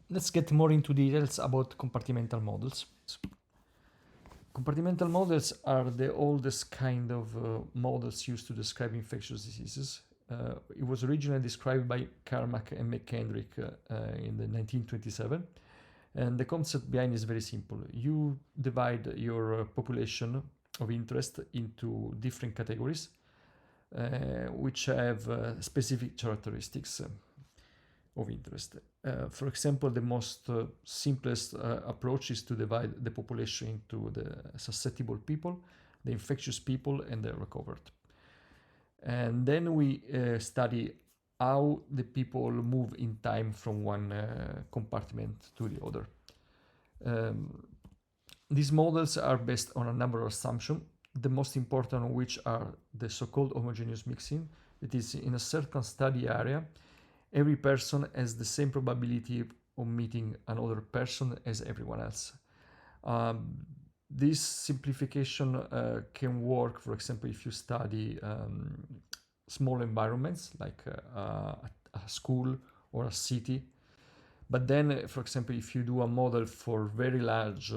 Let's get more into details about compartimental models. Compartimental models are the oldest kind of models used to describe infectious diseases. It was originally described by Carmack and McKendrick in the 1927. And the concept behind is very simple. You divide your population of interest into different categories, which have specific characteristics of interest. For example, the most simplest approach is to divide the population into the susceptible people, the infectious people, and the recovered. And then we study how the people move in time from one compartment to the other. These models are based on a number of assumptions, the most important of which are the so-called homogeneous mixing. That is, in a certain study area, every person has the same probability of meeting another person as everyone else. This simplification can work, for example, if you study small environments like a school or a city. But then, for example, if you do a model for very large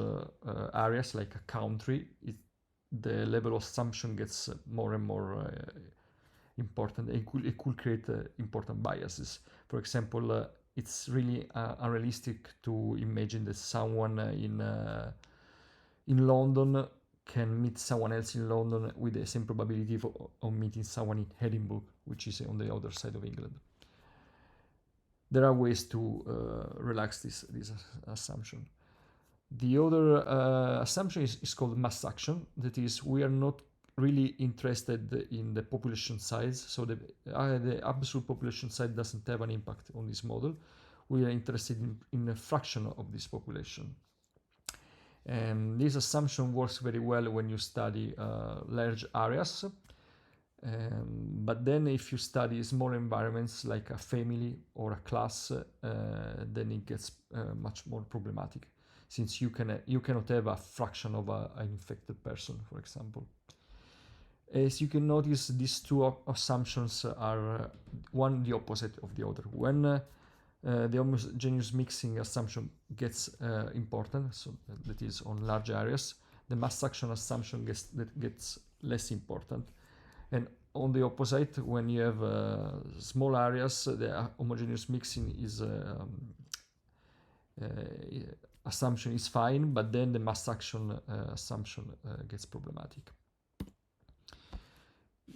areas like a country, the level of assumption gets more and more important. It could create important biases. For example, it's really unrealistic to imagine that someone in London can meet someone else in London with the same probability of meeting someone in Edinburgh, which is on the other side of England. There are ways to relax this assumption. The other assumption is called mass action. That is, we are not really interested in the population size, so the absolute population size doesn't have an impact on this model. We are interested in a fraction of this population. And this assumption works very well when you study large areas. But then if you study small environments like a family or a class, then it gets much more problematic, since you cannot have a fraction of an infected person, for example. As you can notice, these two assumptions are one the opposite of the other. When the homogeneous mixing assumption gets important, so that is on large areas, the mass action assumption gets less important. And on the opposite, when you have small areas, the homogeneous mixing is assumption is fine, but then the mass action assumption gets problematic.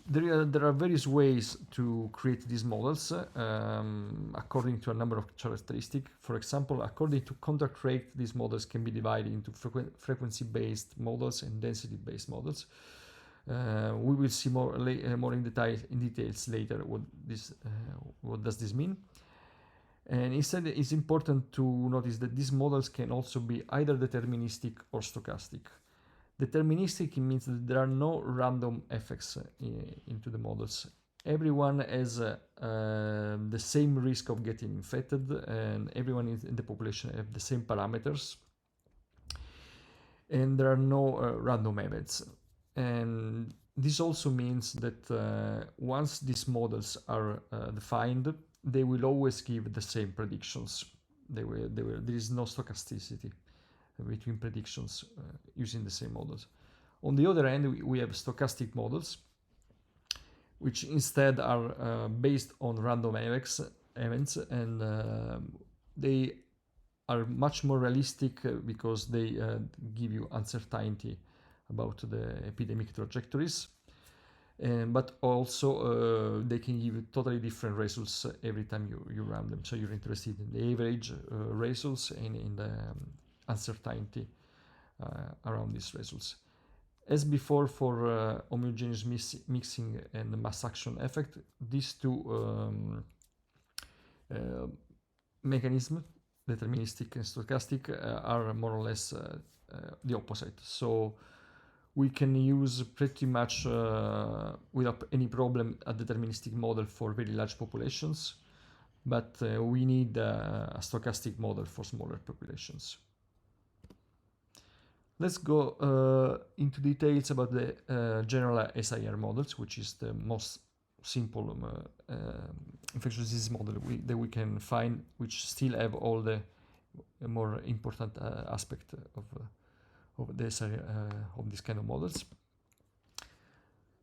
There are various ways to create these models according to a number of characteristics. For example, according to contact rate, these models can be divided into frequency-based models and density-based models. We will see more in details later what does this mean. And instead, it's important to notice that these models can also be either deterministic or stochastic. Deterministic means that there are no random effects into the models. Everyone has the same risk of getting infected, and everyone in the population have the same parameters. And there are no random events. And this also means that once these models are defined, they will always give the same predictions. There is no stochasticity between predictions using the same models. On the other hand, we have stochastic models, which instead are based on random events, and they are much more realistic because they give you uncertainty about the epidemic trajectories. But also they can give you totally different results every time you run them. So you're interested in the average results and in the uncertainty around these results. As before for homogeneous mixing and the mass action effect, these two mechanisms, deterministic and stochastic, are more or less the opposite. So we can use pretty much without any problem a deterministic model for very large populations, but we need a stochastic model for smaller populations. Let's go into details about the general SIR models, which is the most simple infectious disease model that we can find, which still have all the more important aspect of this of this kind of models.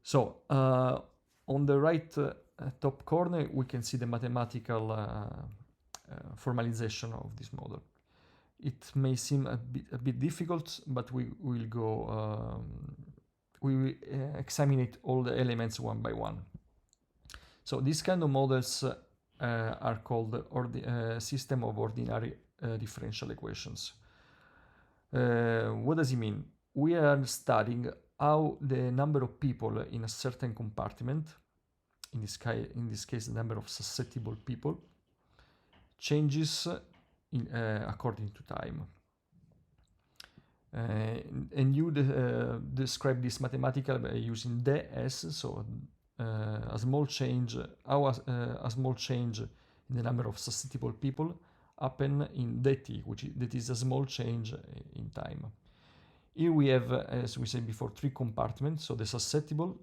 So on the right top corner, we can see the mathematical formalization of this model. It may seem a bit difficult, but we will go. We will examine all the elements one by one. So these kind of models are called system of ordinary differential equations. What does it mean? We are studying how the number of people in a certain compartment, in this case the number of susceptible people, changes according to time. And you describe this mathematically by using ds, so a small change, how a small change in the number of susceptible people happen in dt, that is a small change in time. Here we have, as we said before, three compartments. So the susceptible,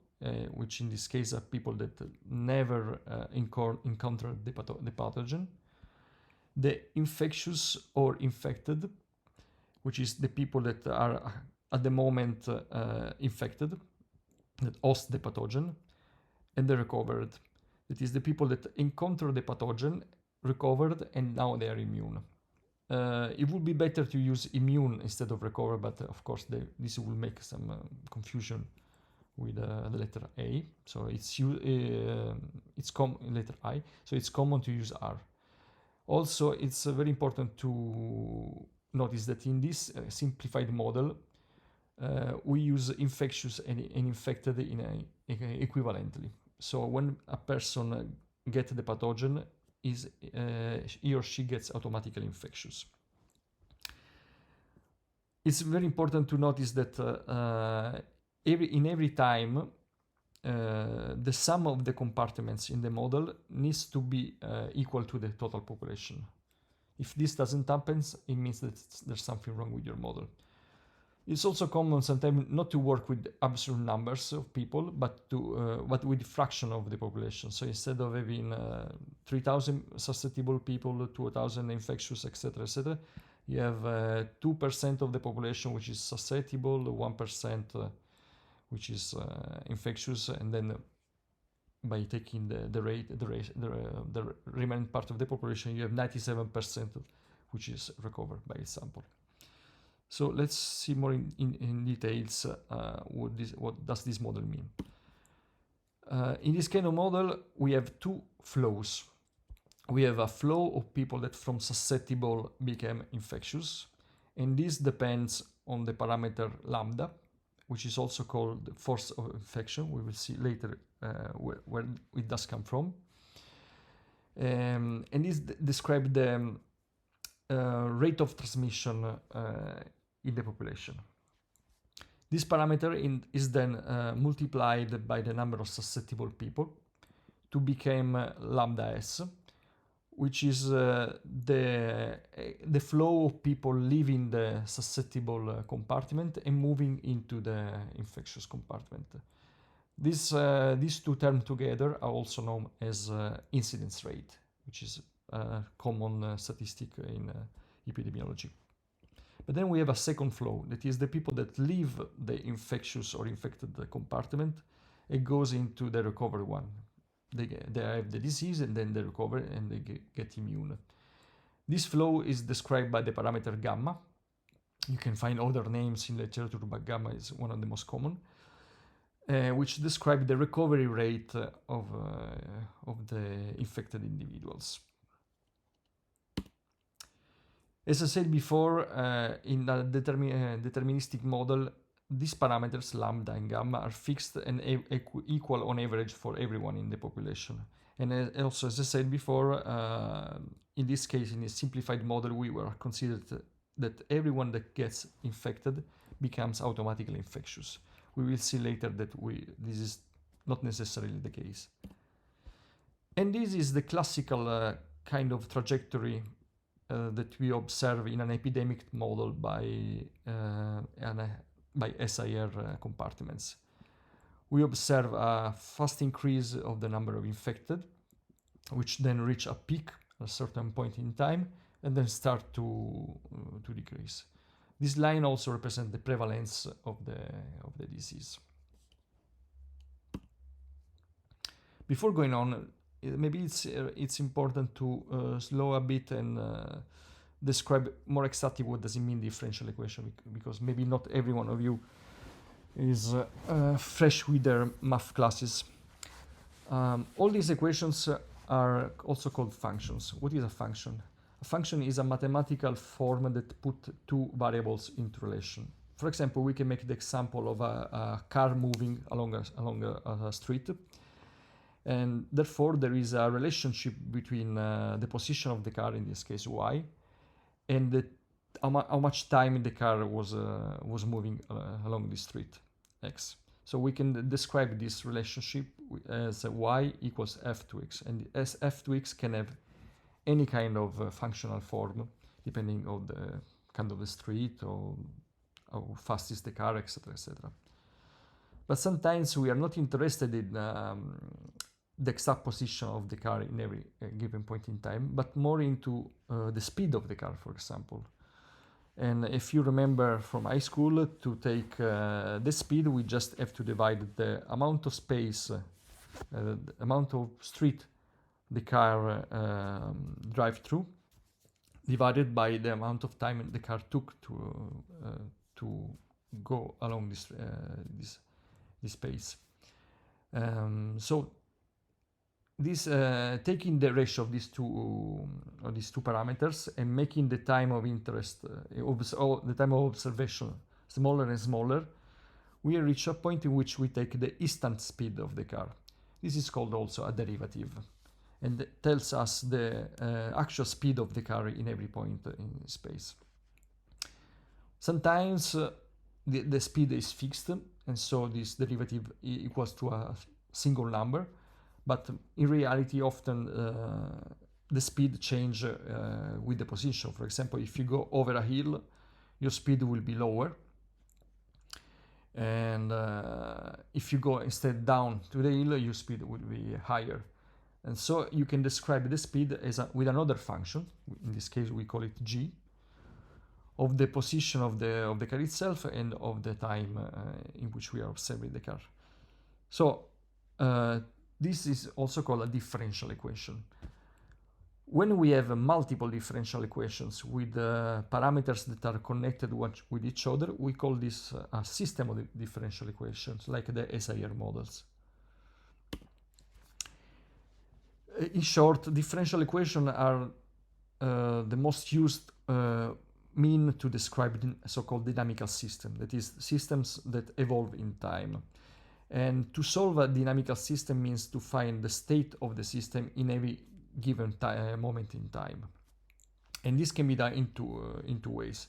which in this case are people that never encountered the pathogen. The infectious or infected, which is the people that are at the moment infected, that host the pathogen. And the recovered, that is the people that encounter the pathogen, recovered, and now they are immune. It would be better to use immune instead of recover, but of course this will make some confusion with the letter A. So it's letter I. So it's common to use R. Also, it's very important to notice that in this simplified model, we use infectious and infected equivalently. So when a person gets the pathogen, he or she gets automatically infectious. It's very important to notice that in every time, the sum of the compartments in the model needs to be equal to the total population. If this doesn't happen, it means that there's something wrong with your model. It's also common sometimes not to work with absolute numbers of people, but with fraction of the population. So instead of having 3,000 susceptible people, 2,000 infectious, etc., you have 2% of the population which is susceptible, 1% which is infectious, and then by taking the remaining part of the population, you have 97% which is recovered by sample. So let's see more in details what does this model mean. In this kind of model, we have two flows. We have a flow of people that from susceptible became infectious, and this depends on the parameter lambda, which is also called the force of infection. We will see later where it does come from. And this describes the rate of transmission in the population. This parameter is then multiplied by the number of susceptible people to become lambda s, which is the flow of people leaving the susceptible compartment and moving into the infectious compartment. These two terms together are also known as incidence rate, which is a common statistic in epidemiology. But then we have a second flow, that is the people that leave the infectious or infected compartment and goes into the recovered one. They have the disease and then they recover and they get immune. This flow is described by the parameter gamma. You can find other names in literature, but gamma is one of the most common, which describe the recovery rate of the infected individuals. As I said before, in a deterministic model, these parameters, lambda and gamma, are fixed and equal on average for everyone in the population. And also, as I said before, in this case, in a simplified model, we were considered that everyone that gets infected becomes automatically infectious. We will see later that this is not necessarily the case. And this is the classical kind of trajectory that we observe in an epidemic model by SIR compartments. We observe a fast increase of the number of infected, which then reach a peak at a certain point in time, and then start to decrease. This line also represents the prevalence of the disease. Before going on, maybe it's important to slow a bit and describe more exactly what does it mean differential equation, because maybe not every one of you is fresh with their math classes. All these equations are also called functions. What is a function? A function is a mathematical form that put two variables into relation. For example, we can make the example of a car moving along a street, and therefore there is a relationship between the position of the car, in this case y, and how much time the car was moving along the street, x. So we can describe this relationship as y equals f2x, and as f2x can have any kind of functional form depending on the kind of the street or how fast is the car, etc., etc. But sometimes we are not interested in the exact position of the car in every given point in time, but more into the speed of the car, for example. And if you remember from high school, to take the speed, we just have to divide the amount of space, the amount of street the car drive through, divided by the amount of time the car took to go along this space. So this taking the ratio of these two parameters and making the time of interest, the time of observation, smaller and smaller, we reach a point in which we take the instant speed of the car. This is called also a derivative, and it tells us the actual speed of the car in every point in space. Sometimes the speed is fixed, and so this derivative equals to a single number, but in reality often the speed change with the position. For example, if you go over a hill, your speed will be lower, and if you go instead down to the hill, your speed will be higher. And so you can describe the speed as with another function. In this case we call it g, of the position of the car itself and of the time in which we are observing the car. So this is also called a differential equation. When we have multiple differential equations with parameters that are connected with each other, we call this a system of differential equations, like the SIR models. In short, differential equations are the most used mean to describe the so-called dynamical system, that is, systems that evolve in time. And to solve a dynamical system means to find the state of the system in every given moment in time. And this can be done in two ways.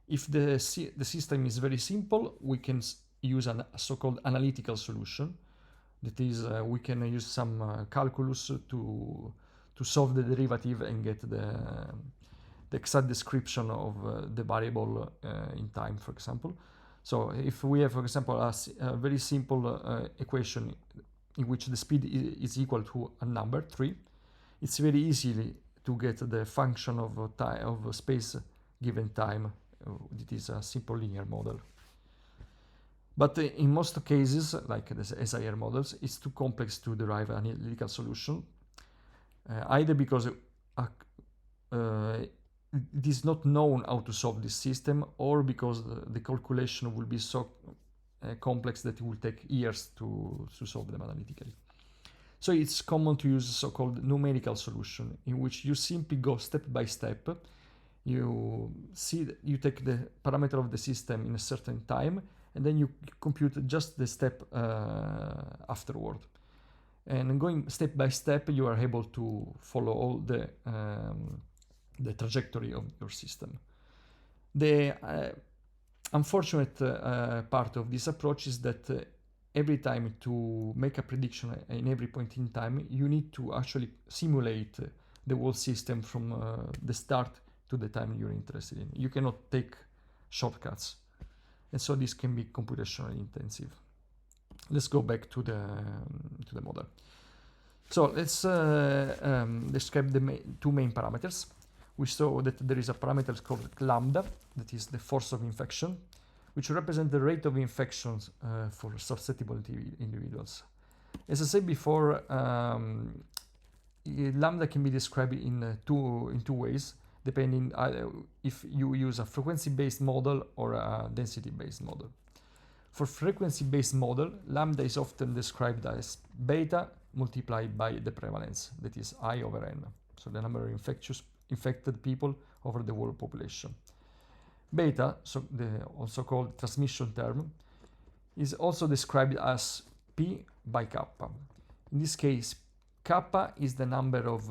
If the system is very simple, we can use a so-called analytical solution. That is, we can use some calculus to solve the derivative and get the exact description of the variable in time, for example. So if we have, for example, a very simple equation in which the speed is equal to a number 3, it's very easy to get the function of space given time. It is a simple linear model. But in most cases, like the SIR models, it's too complex to derive an analytical solution, either because it is not known how to solve this system, or because the calculation will be so complex that it will take years to solve them analytically. So it's common to use a so-called numerical solution, in which you simply go step by step. You take the parameter of the system in a certain time, and then you compute just the step afterward. And going step by step, you are able to follow all the trajectory of your system. The unfortunate part of this approach is that every time to make a prediction in every point in time, you need to actually simulate the whole system from the start to the time you're interested in. You cannot take shortcuts. And so this can be computationally intensive. Let's go back to the model. So let's describe the two main parameters. we saw that there is a parameter called lambda, that is the force of infection, which represents the rate of infections for susceptible individuals. As I said before, lambda can be described in two ways, depending if you use a frequency-based model or a density-based model. For frequency-based model, lambda is often described as beta multiplied by the prevalence, that is I over n, so the number of infected people over the whole population. Beta, so the also called transmission term, is also described as P by kappa. In this case, kappa is the number of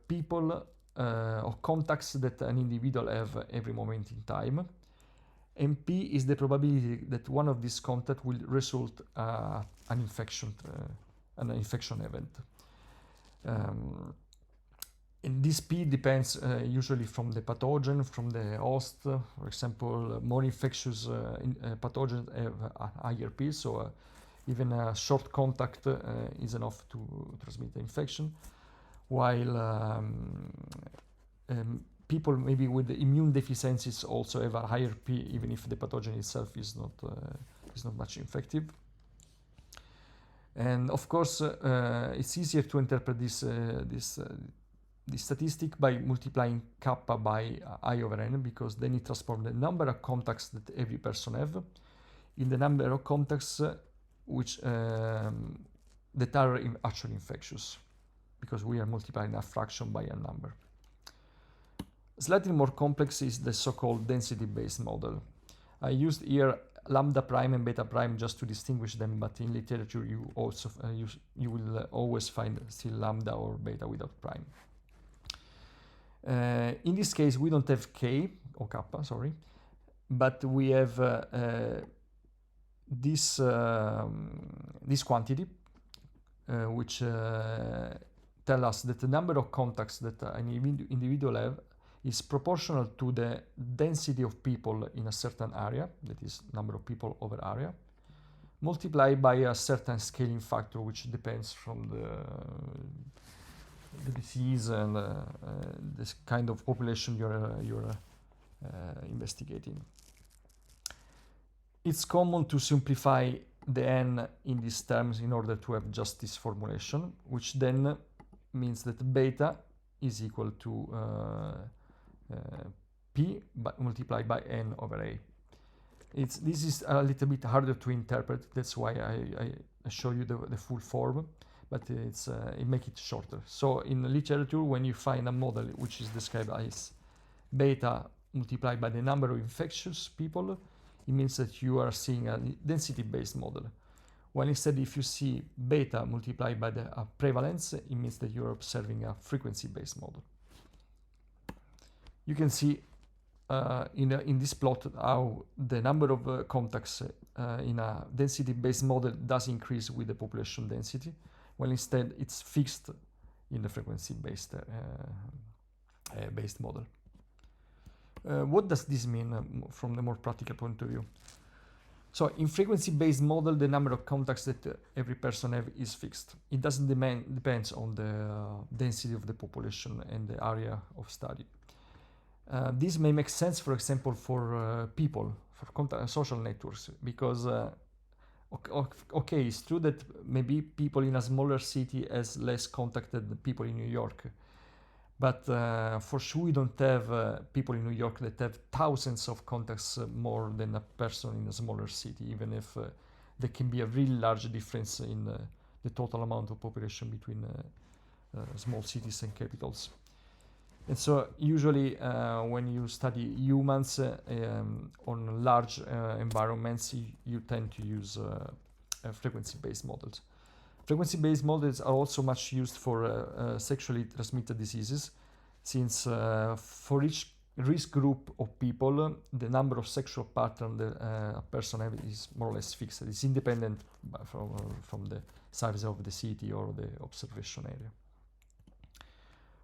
people or contacts that an individual have every moment in time, and P is the probability that one of these contacts will result an infection event. And this P depends usually from the pathogen, from the host. For example, more infectious pathogens have a higher P, so even a short contact is enough to transmit the infection, while people maybe with immune deficiencies also have a higher P, even if the pathogen itself is not much effective. And of course, it's easier to interpret this statistic by multiplying kappa by I over n, because then it transforms the number of contacts that every person have in the number of contacts which that are actually infectious, because we are multiplying a fraction by a number. Slightly more complex is the so-called density-based model. I used here lambda prime and beta prime just to distinguish them, but in literature you also you will always find still lambda or beta without prime. In this case, we don't have k or kappa, sorry, but we have this quantity, which tell us that the number of contacts that an individual have is proportional to the density of people in a certain area, that is number of people over area, multiplied by a certain scaling factor, which depends from the disease and this kind of population you're investigating. It's common to simplify the n in these terms in order to have just this formulation, which then means that beta is equal to P multiplied by n over A. This is a little bit harder to interpret, that's why I show you the full form, but it makes it shorter. So in the literature, when you find a model which is described as beta multiplied by the number of infectious people, it means that you are seeing a density-based model. When instead, if you see beta multiplied by the prevalence, it means that you're observing a frequency-based model. You can see in this plot how the number of contacts in a density-based model does increase with the population density, while instead it's fixed in the frequency-based based model. What does this mean from the more practical point of view? So in frequency-based model, the number of contacts that every person have is fixed. It doesn't depends on the density of the population and the area of study. This may make sense, for example, for people, for social networks, because okay, it's true that maybe people in a smaller city has less contact than people in New York, but for sure we don't have people in New York that have thousands of contacts more than a person in a smaller city, even if there can be a really large difference in the total amount of population between small cities and capitals. And so usually when you study humans on large environments, you tend to use frequency-based models. Frequency-based models are also much used for sexually transmitted diseases, since for each risk group of people, the number of sexual partners a person has is more or less fixed. It's independent from the size of the city or the observation area.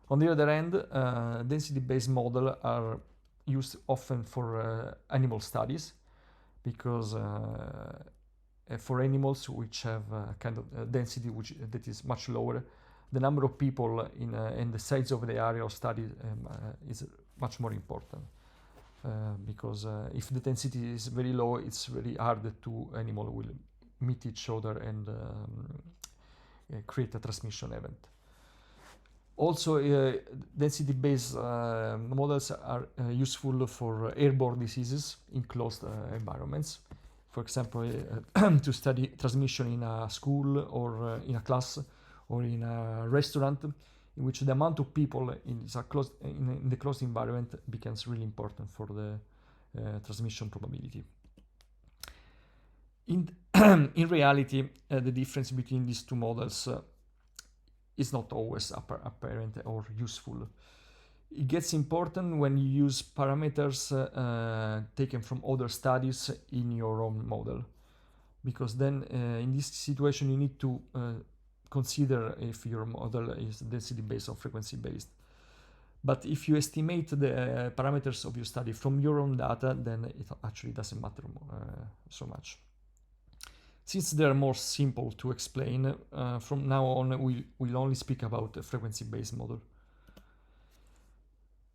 On the other hand, density-based models are used often for animal studies, because for animals which have a kind of density that is much lower, the number of people in the size of the area of study is much more important. Because if the density is very low, it's very hard to animal will meet each other and create a transmission event. Also, density-based models are useful for airborne diseases in closed environments. For example, to study transmission in a school or in a class or in a restaurant, in which the amount of people in the closed environment becomes really important for the transmission probability. In reality, the difference between these two models is not always apparent or useful. It gets important when you use parameters taken from other studies in your own model, because then in this situation you need to consider if your model is density-based or frequency-based. But if you estimate the parameters of your study from your own data, then it actually doesn't matter so much. Since they are more simple to explain, from now on we'll only speak about a frequency-based model.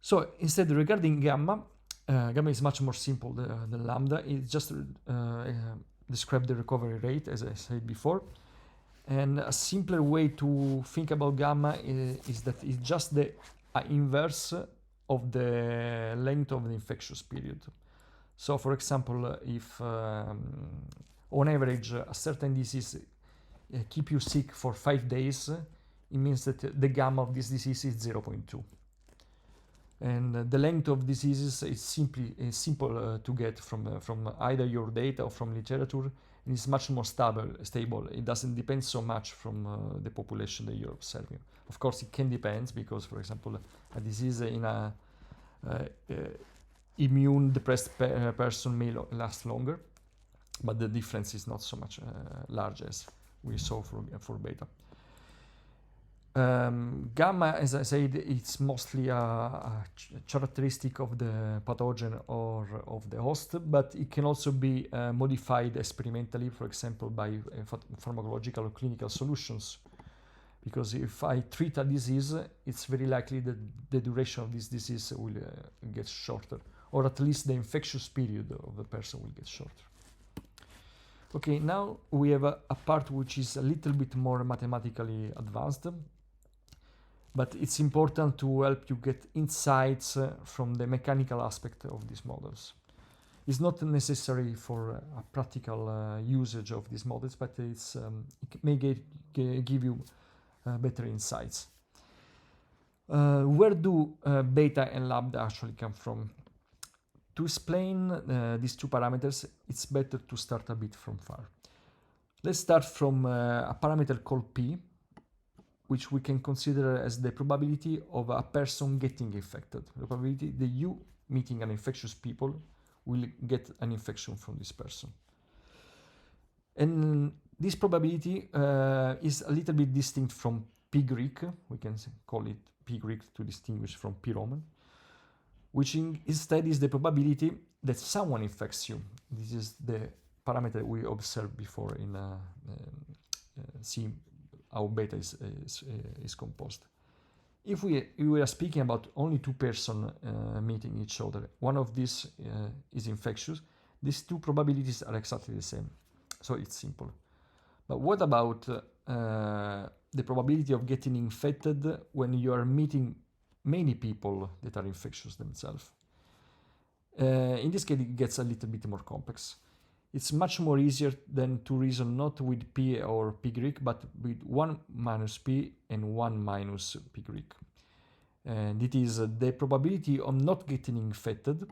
So instead, regarding gamma, gamma is much more simple than lambda. It just describes the recovery rate, as I said before. And a simpler way to think about gamma is that it's just the inverse of the length of the infectious period. So, for example, if on average a certain disease keep you sick for 5 days, it means that the gamma of this disease is 0.2. And the length of diseases is simple to get from either your data or from literature, and it's much more stable. It doesn't depend so much from the population that you're observing. Of course, it can depend, because, for example, a disease in a immune depressed person may last longer, but the difference is not so much large as we saw for beta. Gamma, as I said, it's mostly a characteristic of the pathogen or of the host, but it can also be modified experimentally, for example, by pharmacological or clinical solutions. Because if I treat a disease, it's very likely that the duration of this disease will get shorter, or at least the infectious period of the person will get shorter. Okay, now we have a part which is a little bit more mathematically advanced, but it's important to help you get insights from the mechanical aspect of these models. It's not necessary for a practical usage of these models, but it may give you better insights. Where do beta and lambda actually come from? To explain these two parameters, it's better to start a bit from far. Let's start from a parameter called P, which we can consider as the probability of a person getting infected. The probability that you meeting an infectious people will get an infection from this person. And this probability is a little bit distinct from P Greek. We can call it P Greek to distinguish from P Roman, which instead is the probability that someone infects you. This is the parameter we observed before in seeing how beta is composed. If we were speaking about only two persons meeting each other, one of these is infectious, these two probabilities are exactly the same. So it's simple. But what about the probability of getting infected when you are meeting many people that are infectious themselves? In this case, it gets a little bit more complex. It's much more easier than to reason not with P or P Greek, but with 1 minus P and 1 minus P Greek. And it is the probability of not getting infected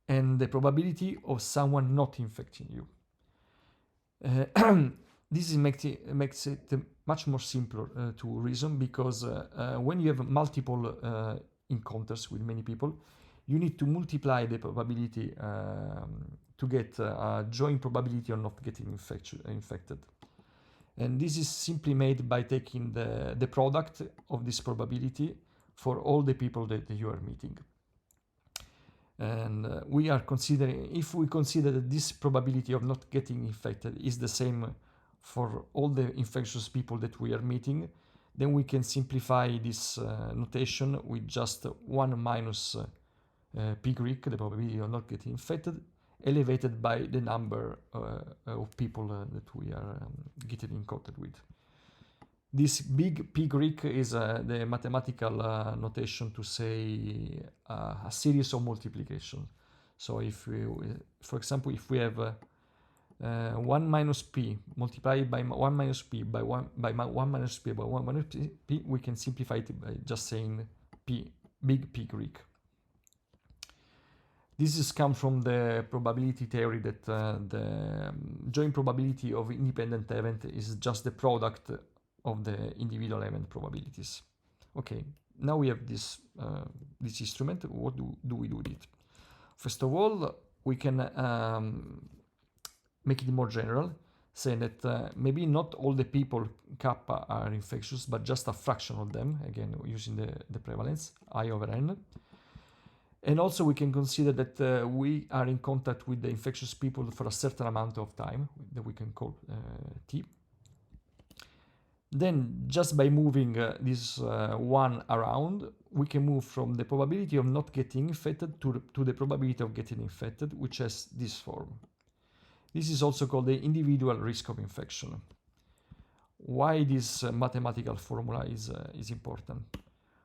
and the probability of someone not infecting you. This makes it much more simpler to reason, because when you have multiple encounters with many people, you need to multiply the probability to get a joint probability of not getting infected. And this is simply made by taking the product of this probability for all the people that you are meeting. And we are considering, if we consider that this probability of not getting infected is the same for all the infectious people that we are meeting, Then we can simplify this notation with just 1 minus p Greek, the probability of not getting infected, elevated by the number of people that we are getting in contact with. This big P Greek is the mathematical notation to say a series of multiplication. So if we, for example, if we have 1 minus p multiplied by 1 minus p by 1 minus p by 1 minus p, we can simplify it by just saying p, big P Greek. This is come from the probability theory that the joint probability of independent event is just the product of the individual event probabilities. Okay, now we have this instrument. What do we do with it? First of all, we can make it more general, saying that maybe not all the people kappa are infectious, but just a fraction of them, again using the prevalence, I over n. And also we can consider that we are in contact with the infectious people for a certain amount of time that we can call t. Then just by moving this one around, we can move from the probability of not getting infected to the probability of getting infected, which has this form. This is also called the individual risk of infection. Why this mathematical formula is important?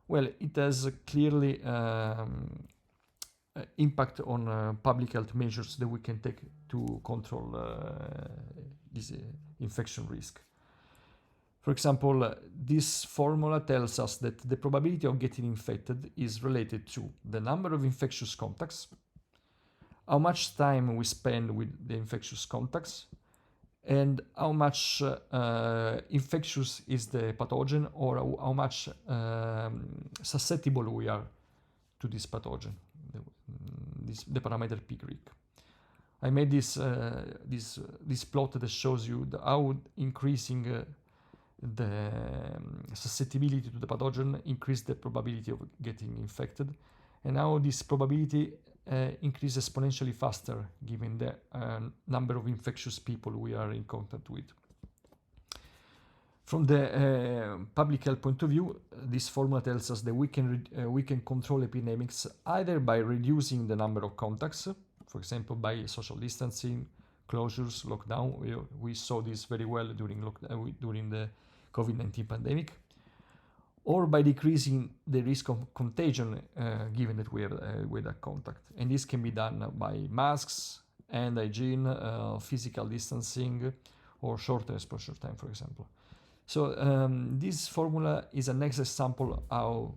Well, it has clearly impact on public health measures that we can take to control this infection risk. For example, this formula tells us that the probability of getting infected is related to the number of infectious contacts, how much time we spend with the infectious contacts, and how much infectious is the pathogen, or how much susceptible we are to this pathogen, the parameter P Greek. I made this plot that shows you how increasing the susceptibility to the pathogen increase the probability of getting infected, and how this probability increases exponentially faster given the number of infectious people we are in contact with. From the public health point of view, this formula tells us that we can control epidemics either by reducing the number of contacts, for example by social distancing, closures, lockdown. We saw this very well during the COVID-19 pandemic, or by decreasing the risk of contagion given that we have with a contact. And this can be done by masks, hand hygiene, physical distancing, or shorter exposure time, for example. So this formula is a next example how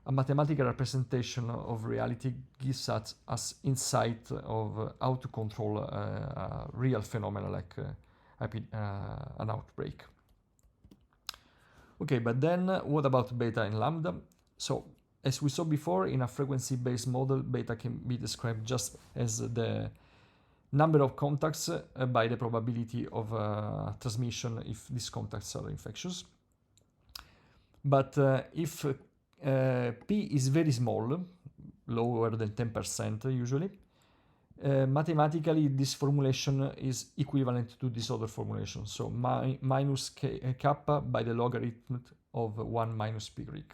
a mathematical representation of reality gives us insight of how to control a real phenomena like an outbreak. Okay, but then what about beta and lambda? So as we saw before, in a frequency-based model, beta can be described just as the number of contacts by the probability of transmission if these contacts are infectious. But if P is very small, lower than 10% usually, mathematically this formulation is equivalent to this other formulation, so minus kappa by the logarithm of 1 minus P Greek.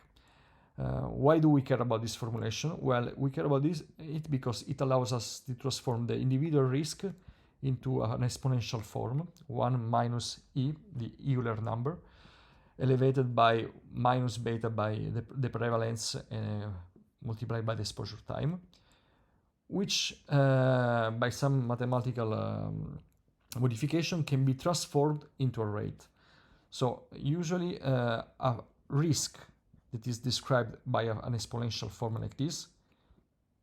Why do we care about this formulation? Well, we care about it because it allows us to transform the individual risk into an exponential form, 1 minus E, the Euler number, elevated by minus beta by the prevalence multiplied by the exposure time, which by some mathematical modification can be transformed into a rate. So usually a risk that is described by an exponential form like this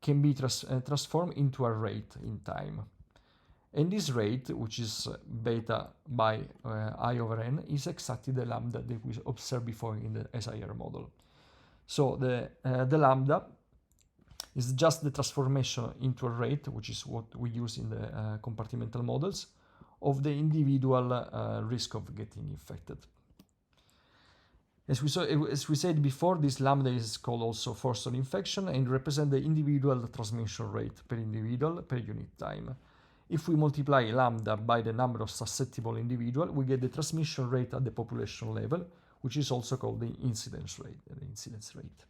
can be transformed into a rate in time. And this rate, which is beta by I over n, is exactly the lambda that we observed before in the SIR model. So the lambda is just the transformation into a rate, which is what we use in the compartimental models, of the individual risk of getting infected. As we said before, this lambda is called also force on infection and represent the individual transmission rate per individual per unit time. If we multiply lambda by the number of susceptible individuals, we get the transmission rate at the population level, which is also called the incidence rate.